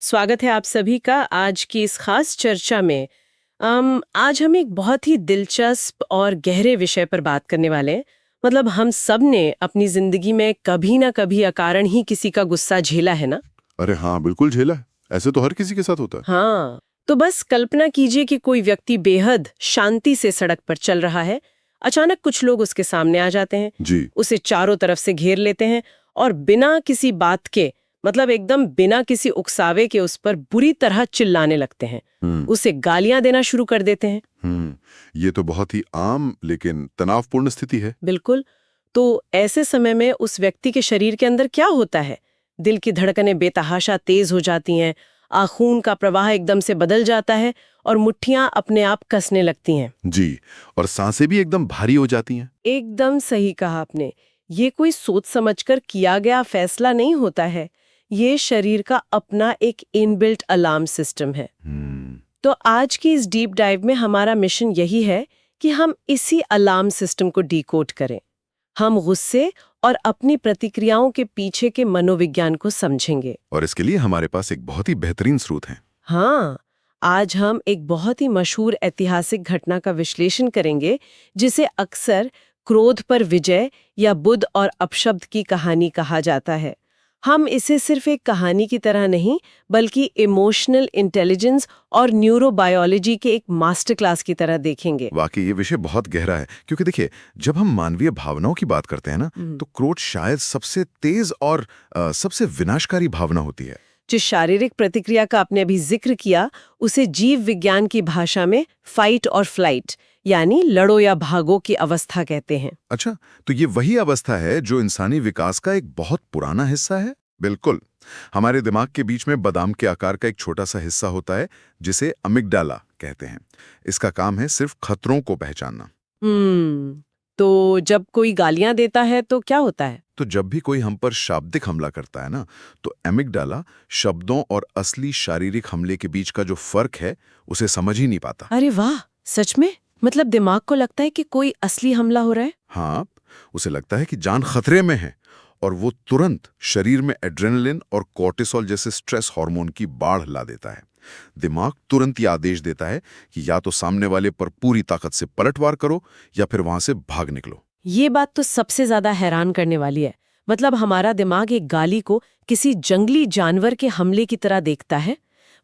स्वागत है आप सभी का आज की इस खास चर्चा में। आज हम एक बहुत ही दिलचस्प और गहरे विषय पर बात करने वाले हैं। मतलब हम सब ने अपनी जिंदगी में कभी ना कभी अकारण ही किसी का गुस्सा झेला है ना। अरे हाँ, बिल्कुल झेला है। ऐसे तो हर किसी के साथ होता है। हाँ, तो बस कल्पना कीजिए कि कोई व्यक्ति बेहद शांति से सड़क पर चल रहा है। अचानक कुछ लोग उसके सामने आ जाते हैं, जी। उसे चारों तरफ से घेर लेते हैं और बिना किसी बात के, मतलब एकदम बिना किसी उकसावे के उस पर बुरी तरह चिल्लाने लगते हैं। उसे गालियां देना शुरू कर देते हैं। ये तो बहुत ही आम लेकिन तनावपूर्ण स्थिति है। बिल्कुल। तो ऐसे समय में उस व्यक्ति के शरीर के अंदर क्या होता है? दिल की धड़कनें बेतहाशा तेज हो जाती हैं, खून का प्रवाह एकदम से बदल जाता है और मुट्ठियां अपने आप कसने लगती हैं। जी। और सांसें भी एकदम भारी हो जाती हैं। एकदम सही कहा आपने। ये कोई सोच समझकर किया गया फैसला नहीं होता है। ये शरीर का अपना एक इनबिल्ट अलार्म सिस्टम है। तो आज की इस डीप डाइव में हमारा मिशन यही है कि हम इसी अलार्म सिस्टम को डिकोड करें। हम गुस्से और अपनी प्रतिक्रियाओं के पीछे के मनोविज्ञान को समझेंगे। और इसके लिए हमारे पास एक बहुत ही बेहतरीन स्रोत है। हाँ, आज हम एक बहुत ही मशहूर ऐतिहासिक घटना का विश्लेषण करेंगे, जिसे अक्सर क्रोध पर विजय या बुद्ध और अपशब्द की कहानी कहा जाता है। हम इसे सिर्फ एक कहानी की तरह नहीं, बल्कि इमोशनल इंटेलिजेंस और न्यूरोबायोलॉजी के एक मास्टर क्लास की तरह देखेंगे। वाकई ये विषय बहुत गहरा है, क्योंकि देखिए, जब हम मानवीय भावनाओं की बात करते हैं ना, तो क्रोध शायद सबसे तेज और सबसे विनाशकारी भावना होती है। जिस शारीरिक प्रतिक्रिया का आपने अभी जिक्र किया, उसे जीव विज्ञान की भाषा में फाइट और फ्लाइट, यानी लड़ो या भागो की अवस्था कहते हैं। अच्छा, तो ये वही अवस्था है जो इंसानी विकास का एक बहुत पुराना हिस्सा है। बिल्कुल। हमारे दिमाग के बीच में बादाम के आकार का एक छोटा सा हिस्सा होता है, जिसे अमिगडाला कहते हैं। इसका काम है सिर्फ खतरों को पहचानना। तो जब कोई गालियां देता है तो क्या होता है? तो जब भी कोई हम पर शाब्दिक हमला करता है ना, तो अमिगडाला शब्दों और असली शारीरिक हमले के बीच का जो फर्क है, उसे समझ ही नहीं पाता। अरे वाह, सच में? मतलब दिमाग को लगता है कि कोई असली हमला हो रहा है? हाँ, उसे लगता है कि जान खतरे में है, और वो तुरंत शरीर में एड्रेनलिन और कोर्टिसोल जैसे स्ट्रेस हार्मोन की बाढ़ ला देता है। दिमाग तुरंत ये आदेश देता है कि या तो सामने वाले पर पूरी ताकत से पलटवार करो या फिर वहां से भाग निकलो। ये बात तो सबसे ज्यादा हैरान करने वाली है। मतलब हमारा दिमाग एक गाली को किसी जंगली जानवर के हमले की तरह देखता है।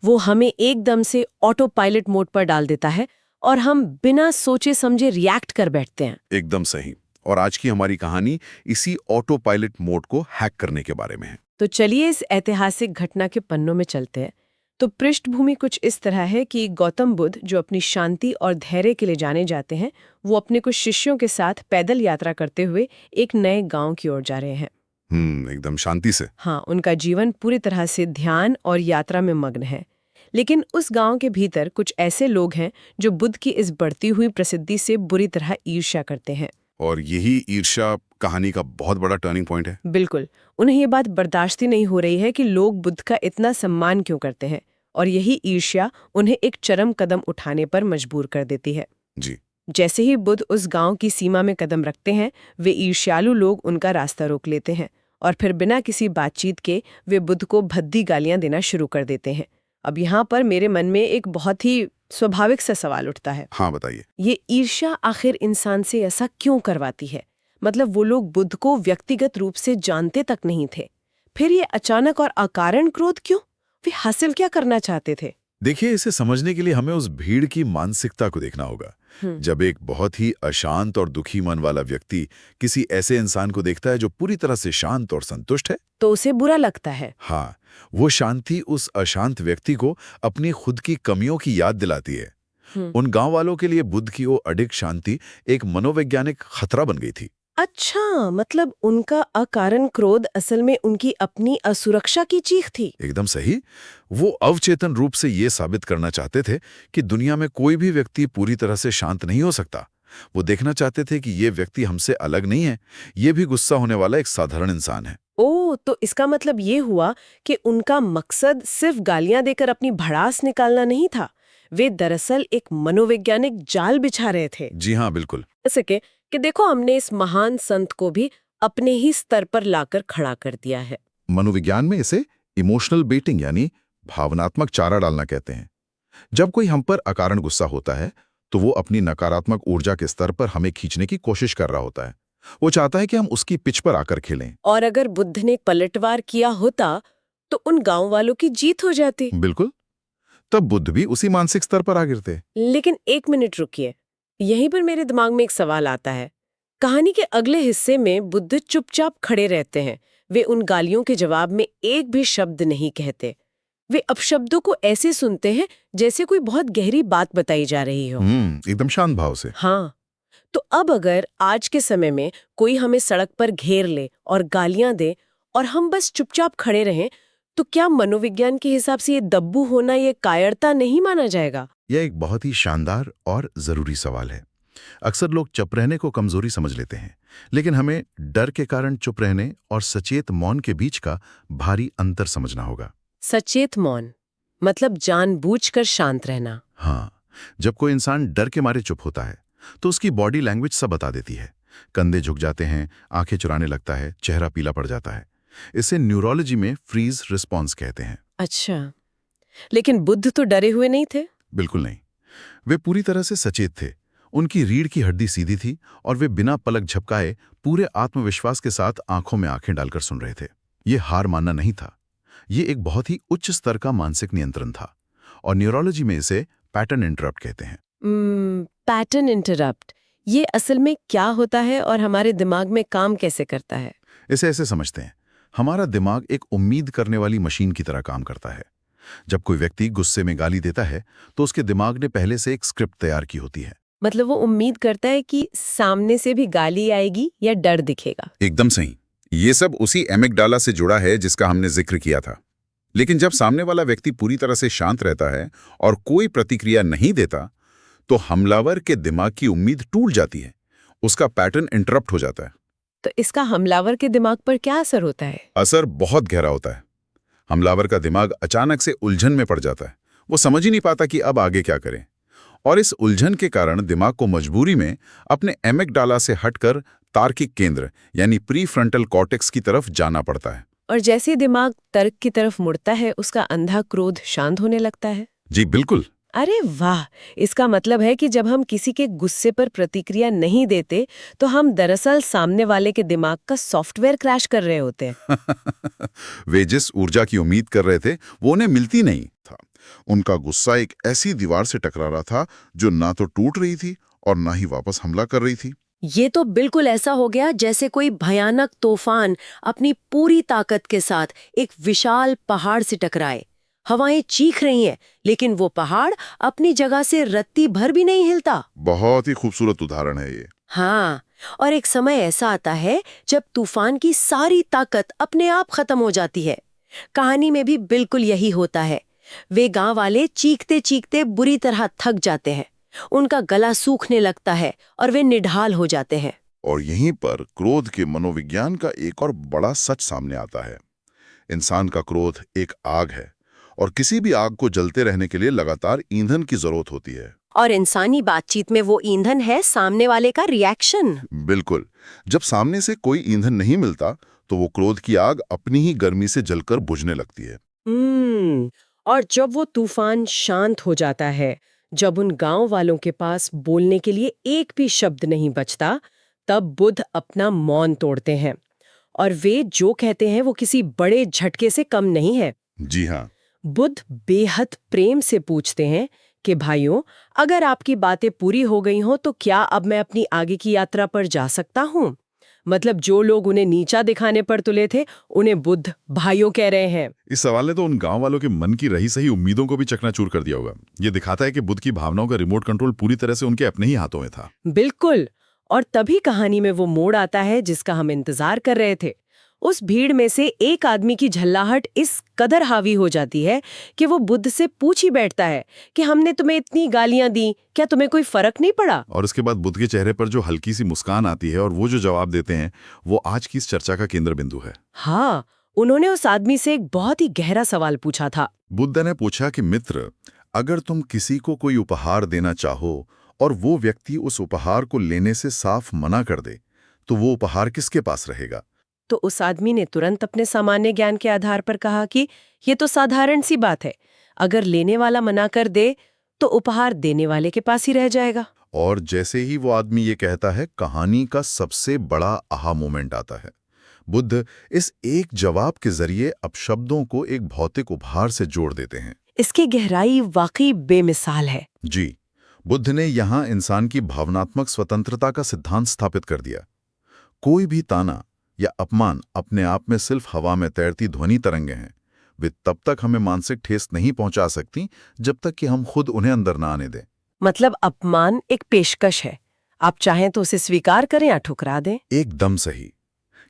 वो हमें एकदम से ऑटो पायलट मोड पर डाल देता है और हम बिना सोचे समझे रिएक्ट कर बैठते हैं। एकदम सही। और आज की हमारी कहानी इसी ऑटो पायलट मोड को हैक करने के बारे में है। तो चलिए इस ऐतिहासिक घटना के पन्नों में चलते हैं। तो पृष्ठभूमि कुछ इस तरह है कि गौतम बुद्ध, जो अपनी शांति और धैर्य के लिए जाने जाते हैं, वो अपने कुछ शिष्यों के साथ पैदल यात्रा करते हुए एक नए गांव की ओर जा रहे हैं। एकदम शांति से। हाँ, उनका जीवन पूरी तरह से ध्यान और यात्रा में मग्न है। लेकिन उस गांव के भीतर कुछ ऐसे लोग हैं जो बुद्ध की इस बढ़ती हुई प्रसिद्धि से बुरी तरह ईर्ष्या करते हैं। और यही ईर्ष्या कहानी का बहुत बड़ा टर्निंग पॉइंट है। बिल्कुल। उन्हें ये बात बर्दाश्त ही नहीं हो रही है कि लोग बुद्ध का इतना सम्मान क्यों करते हैं, और यही ईर्ष्या उन्हें एक चरम कदम उठाने पर मजबूर कर देती है। जी। जैसे ही बुद्ध उस गांव की सीमा में कदम रखते हैं, वे ईर्ष्यालु लोग उनका रास्ता रोक लेते हैं और फिर बिना किसी बातचीत के वे बुद्ध को भद्दी गालियां देना शुरू कर देते हैं। अब यहाँ पर मेरे मन में एक बहुत ही स्वाभाविक सा सवाल उठता है। हाँ, बताइए। ये ईर्ष्या आखिर इंसान से ऐसा क्यों करवाती है? मतलब वो लोग बुद्ध को व्यक्तिगत रूप से जानते तक नहीं थे, फिर ये अचानक और अकारण क्रोध क्यों? वे हासिल क्या करना चाहते थे? देखिए, इसे समझने के लिए हमें उस भीड़ की मानसिकता को देखना होगा। जब एक बहुत ही अशांत और दुखी मन वाला व्यक्ति किसी ऐसे इंसान को देखता है जो पूरी तरह से शांत और संतुष्ट है, तो उसे बुरा लगता है। हाँ, वो शांति उस अशांत व्यक्ति को अपनी खुद की कमियों की याद दिलाती है। उन गांव वालों के लिए बुद्ध की वो अडिग शांति एक मनोवैज्ञानिक खतरा बन गई थी। अच्छा, मतलब उनका अकारण क्रोध असल में उनकी अपनी असुरक्षा की चीख थी। एकदम सही। वो अवचेतन रूप से ये साबित करना चाहते थे कि दुनिया में कोई भी व्यक्ति पूरी तरह से शांत नहीं हो सकता। वो देखना चाहते थे कि ये व्यक्ति हमसे अलग नहीं है, ये भी गुस्सा होने वाला एक साधारण इंसान है। ओह, तो इसका मतलब ये हुआ कि उनका मकसद सिर्फ गालियां देकर अपनी भड़ास निकालना नहीं था। वे दरअसल एक मनोवैज्ञानिक जाल बिछा रहे थे। जी हाँ, बिल्कुल। जैसे कि देखो, हमने इस महान संत को भी अपने ही स्तर पर लाकर खड़ा कर दिया है। मनोविज्ञान में इसे इमोशनल बेटिंग यानी भावनात्मक चारा डालना कहते हैं। जब कोई हम पर अकारण गुस्सा होता है तो वो अपनी नकारात्मक ऊर्जा के स्तर पर हमें खींचने की कोशिश कर रहा होता है। वो चाहता है कि हम उसकी पिच पर आकर खेलें। और अगर बुद्ध ने पलटवार किया होता तो उन गांव वालों की जीत हो जाती। बिल्कुल, तब बुद्ध भी उसी मानसिक स्तर पर आ गिरते। लेकिन एक मिनट रुकिए, यहीं पर मेरे दिमाग में एक सवाल आता है। कहानी के अगले हिस्से में बुद्ध चुपचाप खड़े रहते हैं। वे उन गालियों के जवाब में एक भी शब्द नहीं कहते। वे अपशब्दों को ऐसे सुनते हैं जैसे कोई बहुत गहरी बात बताई जा रही हो। एकदम शांत भाव से। हाँ, तो अब अगर आज के समय में कोई हमें सड़क पर घेर ले और गालियां दे और हम बस चुपचाप खड़े रहें, तो क्या मनोविज्ञान के हिसाब से ये दब्बू होना, ये कायरता नहीं माना जाएगा? यह एक बहुत ही शानदार और जरूरी सवाल है। अक्सर लोग चुप रहने को कमजोरी समझ लेते हैं, लेकिन हमें डर के कारण चुप रहने और सचेत मौन के बीच का भारी अंतर समझना होगा। सचेत मौन मतलब जानबूझकर शांत रहना। हाँ, जब कोई इंसान डर के मारे चुप होता है तो उसकी बॉडी लैंग्वेज सब बता देती है। कंधे झुक जाते हैं, आंखें चुराने लगता है, चेहरा पीला पड़ जाता है। इसे न्यूरोलॉजी में फ्रीज रिस्पॉन्स कहते हैं। अच्छा, लेकिन बुद्ध तो डरे हुए नहीं थे। बिल्कुल नहीं, वे पूरी तरह से सचेत थे। उनकी रीढ़ की हड्डी सीधी थी और वे बिना पलक झपकाए पूरे आत्मविश्वास के साथ आंखों में आंखें डालकर सुन रहे थे। ये हार मानना नहीं था, ये एक बहुत ही उच्च स्तर का मानसिक नियंत्रण था, और न्यूरोलॉजी में इसे पैटर्न इंटरप्ट कहते हैं। पैटर्न इंटरप्ट, ये असल में क्या होता है और हमारे दिमाग में काम कैसे करता है? इसे ऐसे समझते हैं, हमारा दिमाग एक उम्मीद करने वाली मशीन की तरह काम करता है। जब कोई व्यक्ति गुस्से में गाली देता है तो उसके दिमाग ने पहले से एक स्क्रिप्ट तैयार की होती है। मतलब वो उम्मीद करता है कि सामने से भी गाली आएगी या डर दिखेगा। एकदम सही। ये सब उसी एमिगडाला से जुड़ा है जिसका हमने जिक्र किया था। लेकिन जब सामने वाला व्यक्ति पूरी तरह से शांत रहता है और कोई प्रतिक्रिया नहीं देता, तो हमलावर के दिमाग की उम्मीद टूट जाती है, उसका पैटर्न इंटरप्ट हो जाता है। तो इसका हमलावर के दिमाग पर क्या असर होता है? असर बहुत गहरा होता है। हमलावर का दिमाग अचानक से उलझन में पड़ जाता है। वो समझ ही नहीं पाता कि अब आगे क्या करें, और इस उलझन के कारण दिमाग को मजबूरी में अपने एमिगडाला से हटकर तार्किक केंद्र यानी प्री फ्रंटल कॉर्टेक्स की तरफ जाना पड़ता है। और जैसे दिमाग तर्क की तरफ मुड़ता है, उसका अंधा क्रोध शांत होने लगता है। जी बिल्कुल। अरे वाह, इसका मतलब है कि जब हम किसी के गुस्से पर प्रतिक्रिया नहीं देते तो हम दरअसल सामने वाले के दिमाग का सॉफ्टवेयर क्रैश कर रहे होते हैं। वे जिस ऊर्जा की उम्मीद कर रहे थे वो उन्हें मिलती नहीं था। उनका गुस्सा एक ऐसी दीवार से टकरा रहा था जो ना तो टूट रही थी और ना ही वापस हमला कर रही थी। ये तो बिल्कुल ऐसा हो गया जैसे कोई भयानक तूफान अपनी पूरी ताकत के साथ एक विशाल पहाड़ से टकराए। हवाएं चीख रही हैं, लेकिन वो पहाड़ अपनी जगह से रत्ती भर भी नहीं हिलता। बहुत ही खूबसूरत उदाहरण है ये। हाँ, और एक समय ऐसा आता है जब तूफान की सारी ताकत अपने आप खत्म हो जाती है। कहानी में भी बिल्कुल यही होता है। वे गांव वाले चीखते चीखते बुरी तरह थक जाते हैं, उनका गला सूखने लगता है और वे निढाल हो जाते हैं। और यहीं पर क्रोध के मनोविज्ञान का एक और बड़ा सच सामने आता है। इंसान का क्रोध एक आग है, और किसी भी आग को जलते रहने के लिए लगातार ईंधन की जरूरत होती है। और इंसानी बातचीत में वो ईंधन है सामने वाले का रिएक्शन। बिल्कुल। जब सामने से कोई ईंधन नहीं मिलता तो वो क्रोध की आग अपनी ही गर्मी से जलकर बुझने लगती है। और जब वो तूफान शांत हो जाता है, जब उन गांव वालों के पास बोलने के लिए एक भी शब्द नहीं बचता, तब बुद्ध अपना मौन तोड़ते हैं और वे जो कहते हैं वो किसी बड़े झटके से कम नहीं है। जी हाँ। बुद्ध बेहद प्रेम से पूछते हैं कि भाइयों, अगर आपकी बातें पूरी हो गई हों तो क्या अब मैं अपनी आगे की यात्रा पर जा सकता हूँ? मतलब जो लोग उन्हें नीचा दिखाने पर तुले थे, उन्हें बुद्ध भाइयों कह रहे हैं। इस सवाल ने तो उन गांव वालों के मन की रही सही उम्मीदों को भी चकनाचूर कर दिया होगा। ये दिखाता है कि बुद्ध की भावनाओं का रिमोट कंट्रोल पूरी तरह से उनके अपने ही हाथों में था। बिल्कुल। और तभी कहानी में वो मोड़ आता है जिसका हम इंतजार कर रहे थे। उस भीड़ में से एक आदमी की झल्लाहट इस कदर हावी हो जाती है कि वो बुद्ध से पूछ ही बैठता है कि हमने तुम्हें इतनी गालियां दी, क्या तुम्हें कोई फर्क नहीं पड़ा? और उसके बाद बुद्ध के चेहरे पर जो हल्की सी मुस्कान आती है और वो जो जवाब देते हैं, वो आज की इस चर्चा का केंद्र बिंदु है। हाँ, उन्होंने उस आदमी से एक बहुत ही गहरा सवाल पूछा था। बुद्ध ने पूछा कि मित्र, अगर तुम किसी को कोई उपहार देना चाहो और वो व्यक्ति उस उपहार को लेने से साफ मना कर दे, तो वो उपहार किसके पास रहेगा? तो उस आदमी ने तुरंत अपने सामान्य ज्ञान के आधार पर कहा कि ये तो साधारण सी बात है, अगर लेने वाला मना कर दे तो उपहार देने वाले के पास ही रह जाएगा। और जैसे ही वो आदमी ये कहता है, कहानी का सबसे बड़ा आहा मोमेंट आता है। बुद्ध इस एक जवाब के जरिए अपशब्दों को एक भौतिक उपहार से जोड़ देते हैं। इसकी गहराई वाकई बेमिसाल है। जी, बुद्ध ने यहाँ इंसान की भावनात्मक स्वतंत्रता का सिद्धांत स्थापित कर दिया। कोई भी ताना या अपमान अपने आप में सिर्फ हवा में तैरती ध्वनि तरंगें हैं। वे तब तक हमें मानसिक ठेस नहीं पहुंचा सकती जब तक कि हम खुद उन्हें अंदर ना आने दें। मतलब अपमान एक पेशकश है, आप चाहें तो उसे स्वीकार करें या ठुकरा दें। एकदम सही।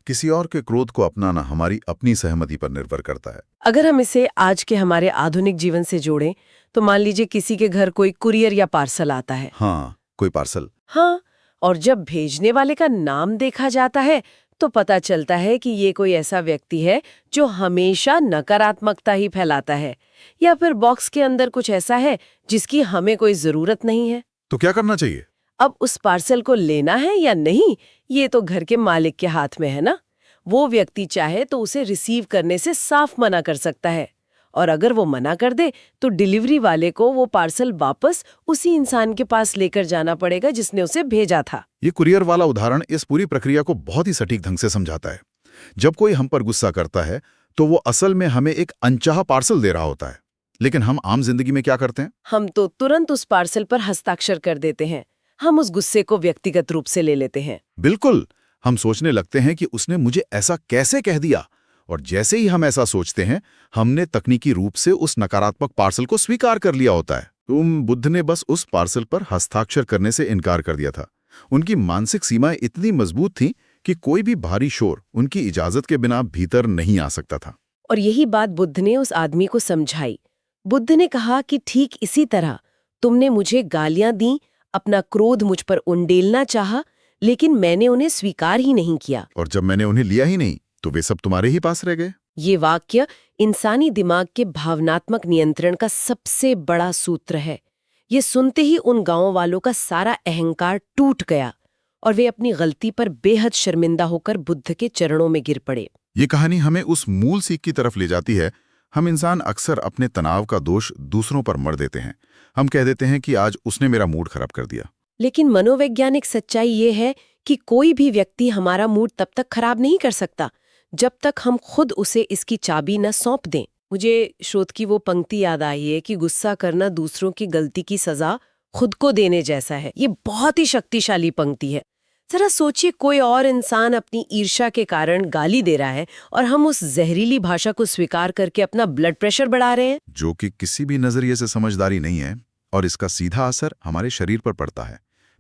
किसी और के क्रोध को अपनाना हमारी अपनी सहमति पर निर्भर करता है। अगर हम इसे आज के हमारे आधुनिक जीवन से जोड़ें तो मान लीजिए किसी के घर कोई कुरियर या पार्सल आता है। हाँ, कोई पार्सल। हाँ, और जब भेजने वाले का नाम देखा जाता है तो पता चलता है कि ये कोई ऐसा व्यक्ति है जो हमेशा नकारात्मकता ही फैलाता है, या फिर बॉक्स के अंदर कुछ ऐसा है जिसकी हमें कोई जरूरत नहीं है। तो क्या करना चाहिए? अब उस पार्सल को लेना है या नहीं, ये तो घर के मालिक के हाथ में है ना। वो व्यक्ति चाहे तो उसे रिसीव करने से साफ मना कर सकता है, और अगर वो मना कर दे तो डिलीवरी वाले को वो पार्सल वापस उसी इंसान के पास लेकर जाना पड़ेगा जिसने उसे भेजा था। ये कुरियर वाला उदाहरण इस पूरी प्रक्रिया को बहुत ही सटीक ढंग से समझाता है। जब कोई हम पर गुस्सा करता है तो वो असल में हमें एक अनचाहा पार्सल दे रहा होता है, लेकिन हम आम जिंदगी में क्या करते हैं? हम तो तुरंत उस पार्सल पर हस्ताक्षर कर देते हैं। हम उस गुस्से को व्यक्तिगत रूप से ले लेते हैं। बिल्कुल, हम सोचने लगते हैं कि उसने मुझे ऐसा कैसे कह दिया, और जैसे ही हम ऐसा सोचते हैं, हमने तकनीकी रूप से उस नकारात्मक पार्सल को स्वीकार कर लिया होता है। बुद्ध ने बस उस पार्सल पर हस्ताक्षर करने से इनकार कर दिया था। उनकी मानसिक सीमाएं इतनी मजबूत थीं कि कोई भी भारी शोर उनकी इजाजत के बिना भीतर नहीं आ सकता था। और यही बात बुद्ध ने उस आदमी को समझाई। बुद्ध ने कहा कि ठीक इसी तरह तुमने मुझे गालियां दी, अपना क्रोध मुझ पर उंडेलना चाहा, लेकिन मैंने उन्हें स्वीकार ही नहीं किया। और जब मैंने उन्हें लिया ही नहीं तो वे सब तुम्हारे ही पास रह गए। ये वाक्य इंसानी दिमाग के भावनात्मक नियंत्रण का सबसे बड़ा सूत्र है। ये सुनते ही उन गांव वालों का सारा अहंकार टूट गया और वे अपनी गलती पर बेहद शर्मिंदा होकर बुद्ध के चरणों में गिर पड़े। ये कहानी हमें उस मूल सीख की तरफ ले जाती है। हम इंसान अक्सर अपने तनाव का दोष दूसरों पर मढ़ देते हैं। हम कह देते हैं कि आज उसने मेरा मूड खराब कर दिया। लेकिन मनोवैज्ञानिक सच्चाई ये है कि कोई भी व्यक्ति हमारा मूड तब तक खराब नहीं कर सकता जब तक हम खुद उसे इसकी चाबी न सौंप दें। मुझे शोध की वो पंक्ति याद आई है कि गुस्सा करना दूसरों की गलती की सजा खुद को देने जैसा है। ये बहुत ही शक्तिशाली पंक्ति है। जरा सोचिए, कोई और इंसान अपनी ईर्ष्या के कारण गाली दे रहा है और हम उस जहरीली भाषा को स्वीकार करके अपना ब्लड प्रेशर बढ़ा रहे हैं, जो कि किसी भी नजरिए से समझदारी नहीं है, और इसका सीधा असर हमारे शरीर पर पड़ता है।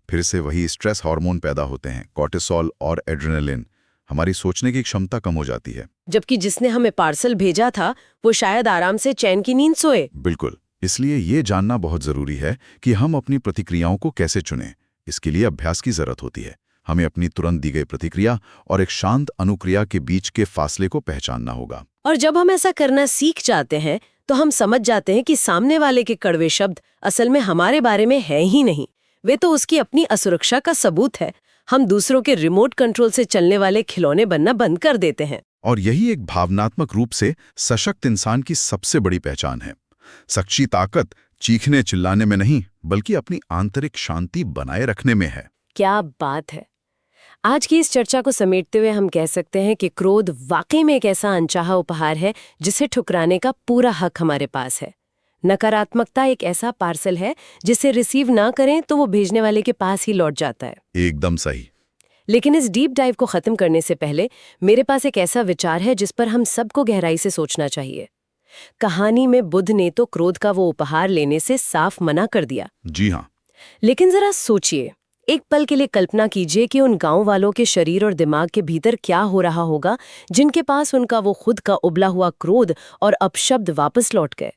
फिर से वही स्ट्रेस हार्मोन पैदा होते हैं, कॉर्टिसोल और एड्रेनलिन। हमारी सोचने की क्षमता कम हो जाती है, जबकि जिसने हमें पार्सल भेजा था वो शायद आराम से चैन की नींद सोए। बिल्कुल। इसलिए ये जानना बहुत जरूरी है कि हम अपनी प्रतिक्रियाओं को कैसे चुनें। इसके लिए अभ्यास की जरूरत होती है। हमें अपनी तुरंत दी गई प्रतिक्रिया और एक शांत अनुक्रिया के बीच के फासले को पहचानना होगा। और जब हम ऐसा करना सीख जाते हैं तो हम समझ जाते हैं कि सामने वाले के कड़वे शब्द असल में हमारे बारे में है ही नहीं, वे तो उसकी अपनी असुरक्षा का सबूत है। हम दूसरों के रिमोट कंट्रोल से चलने वाले खिलौने बनना बंद कर देते हैं। और यही एक भावनात्मक रूप से सशक्त इंसान की सबसे बड़ी पहचान है। सच्ची ताकत चीखने चिल्लाने में नहीं, बल्कि अपनी आंतरिक शांति बनाए रखने में है। क्या बात है। आज की इस चर्चा को समेटते हुए हम कह सकते हैं कि क्रोध वाकई में एक ऐसा अनचाहा उपहार है जिसे ठुकराने का पूरा हक हमारे पास है। नकारात्मकता एक ऐसा पार्सल है जिसे रिसीव ना करें तो वो भेजने वाले के पास ही लौट जाता है। एकदम सही। लेकिन इस डीप डाइव को खत्म करने से पहले मेरे पास एक ऐसा विचार है जिस पर हम सबको गहराई से सोचना चाहिए। कहानी में बुद्ध ने तो क्रोध का वो उपहार लेने से साफ मना कर दिया। जी हाँ। लेकिन जरा सोचिए, एक पल के लिए कल्पना कीजिए कि उन गांव वालों के शरीर और दिमाग के भीतर क्या हो रहा होगा जिनके पास उनका वो खुद का उबला हुआ क्रोध और अपशब्द वापस लौट गए।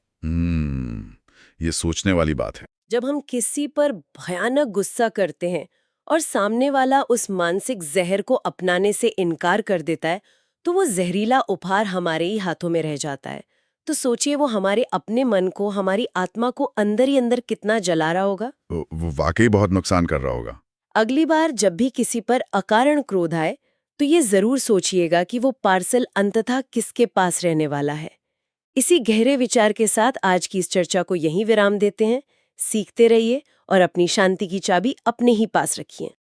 ये सोचने वाली बात है। जब हम किसी पर भयानक गुस्सा करते हैं और सामने वाला उस मानसिक जहर को अपनाने से इनकार कर देता है तो वो जहरीला उपहार हमारे ही हाथों में रह जाता है। तो सोचिए वो हमारे अपने मन को, हमारी आत्मा को अंदर ही अंदर कितना जला रहा होगा। वो वाकई बहुत नुकसान कर रहा होगा। अगली बार जब भी किसी पर अकारण क्रोध आए तो ये जरूर सोचिएगा कि वो पार्सल अंततः किसके पास रहने वाला है। इसी गहरे विचार के साथ आज की इस चर्चा को यहीं विराम देते हैं। सीखते रहिए और अपनी शांति की चाबी अपने ही पास रखिए।